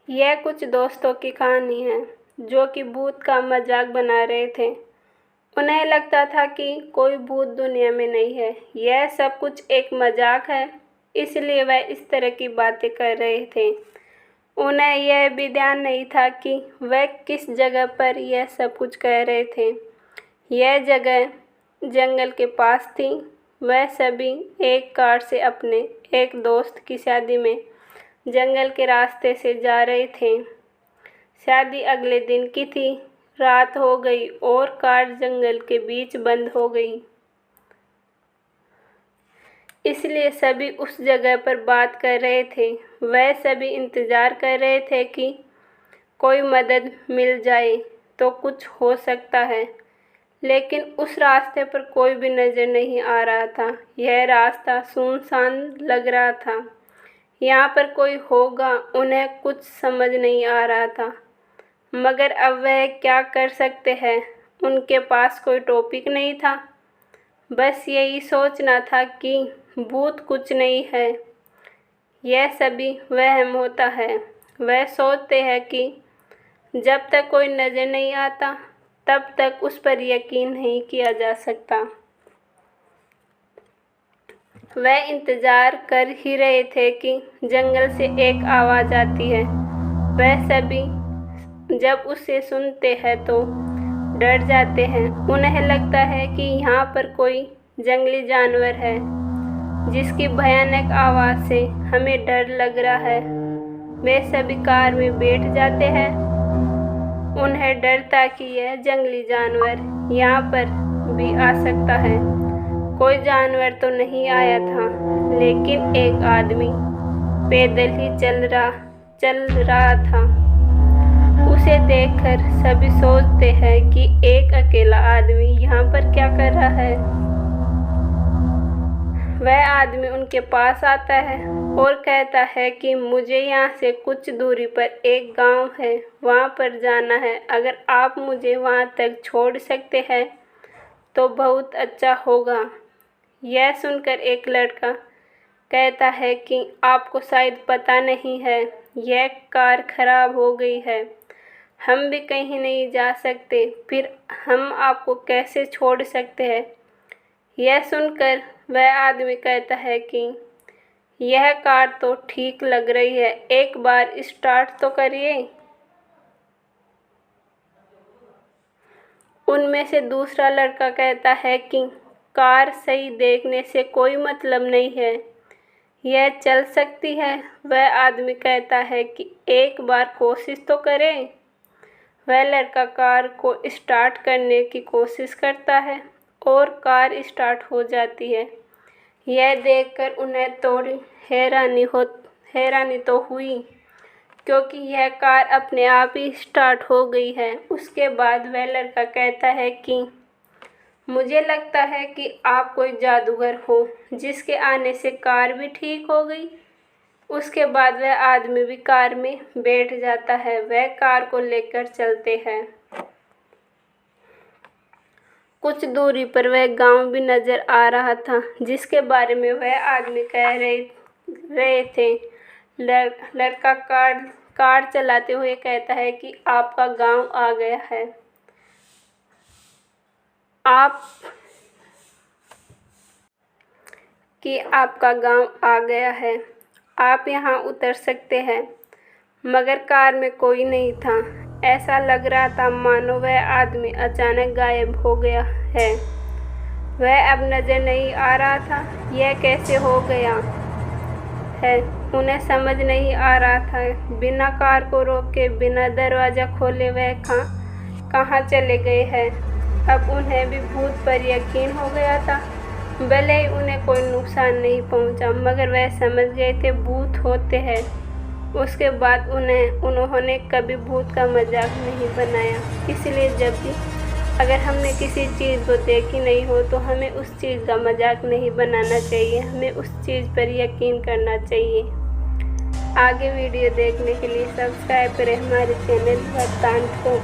यह कुछ दोस्तों की कहानी है जो कि भूत का मजाक बना रहे थे। उन्हें लगता था कि कोई भूत दुनिया में नहीं है, यह सब कुछ एक मजाक है, इसलिए वह इस तरह की बातें कर रहे थे। उन्हें यह भी ध्यान नहीं था कि वह किस जगह पर यह सब कुछ कह रहे थे। यह जगह जंगल के पास थी। वह सभी एक कार से अपने एक दोस्त की शादी में जंगल के रास्ते से जा रहे थे। शादी अगले दिन की थी। रात हो गई और कार जंगल के बीच बंद हो गई, इसलिए सभी उस जगह पर बात कर रहे थे। वह सभी इंतज़ार कर रहे थे कि कोई मदद मिल जाए तो कुछ हो सकता है, लेकिन उस रास्ते पर कोई भी नज़र नहीं आ रहा था। यह रास्ता सुनसान लग रहा था। यहाँ पर कोई होगा, उन्हें कुछ समझ नहीं आ रहा था, मगर अब वह क्या कर सकते हैं। उनके पास कोई टॉपिक नहीं था, बस यही सोचना था कि भूत कुछ नहीं है। यह सभी वहम होता है। वह सोचते हैं कि जब तक कोई नज़र नहीं आता तब तक उस पर यकीन नहीं किया जा सकता। वह इंतज़ार कर ही रहे थे कि जंगल से एक आवाज़ आती है। वह सभी जब उसे सुनते हैं तो डर जाते हैं। उन्हें लगता है कि यहाँ पर कोई जंगली जानवर है जिसकी भयानक आवाज़ से हमें डर लग रहा है। वे सभी कार में बैठ जाते हैं। उन्हें डर था कि यह जंगली जानवर यहाँ पर भी आ सकता है। कोई जानवर तो नहीं आया था, लेकिन एक आदमी पैदल ही चल रहा था। उसे देखकर सभी सोचते हैं कि एक अकेला आदमी यहाँ पर क्या कर रहा है। वह आदमी उनके पास आता है और कहता है कि मुझे यहाँ से कुछ दूरी पर एक गांव है, वहाँ पर जाना है। अगर आप मुझे वहाँ तक छोड़ सकते हैं तो बहुत अच्छा होगा। यह सुनकर एक लड़का कहता है कि आपको शायद पता नहीं है, यह कार खराब हो गई है, हम भी कहीं नहीं जा सकते, फिर हम आपको कैसे छोड़ सकते हैं। यह सुनकर वह आदमी कहता है कि यह कार तो ठीक लग रही है, एक बार स्टार्ट तो करिए। उनमें से दूसरा लड़का कहता है कि कार सही देखने से कोई मतलब नहीं है, यह चल सकती है। वह आदमी कहता है कि एक बार कोशिश तो करें। वह लड़का कार को स्टार्ट करने की कोशिश करता है और कार स्टार्ट हो जाती है। यह देखकर उन्हें थोड़ी हैरानी तो हुई, क्योंकि यह कार अपने आप ही स्टार्ट हो गई है। उसके बाद वह लड़का कहता है कि मुझे लगता है कि आप कोई जादूगर हो जिसके आने से कार भी ठीक हो गई। उसके बाद वह आदमी भी कार में बैठ जाता है। वह कार को लेकर चलते हैं। कुछ दूरी पर वह गांव भी नज़र आ रहा था जिसके बारे में वह आदमी कह रहे थे। लड़का कार चलाते हुए कहता है कि आपका गांव आ गया है, आपका गांव आ गया है, आप यहाँ उतर सकते हैं। मगर कार में कोई नहीं था। ऐसा लग रहा था मानो वह आदमी अचानक गायब हो गया है। वह अब नज़र नहीं आ रहा था। यह कैसे हो गया है, उन्हें समझ नहीं आ रहा था। बिना कार को रोके, बिना दरवाज़ा खोले वह कहाँ चले गए हैं। अब उन्हें भी भूत पर यकीन हो गया था। भले ही उन्हें कोई नुकसान नहीं पहुंचा, मगर वह समझ गए थे भूत होते हैं। उसके बाद उन्होंने कभी भूत का मजाक नहीं बनाया। इसलिए जब भी अगर हमने किसी चीज़ को देखी नहीं हो तो हमें उस चीज़ का मजाक नहीं बनाना चाहिए, हमें उस चीज़ पर यकीन करना चाहिए। आगे वीडियो देखने के लिए सब्सक्राइब करें हमारे चैनल वृत्तांत को।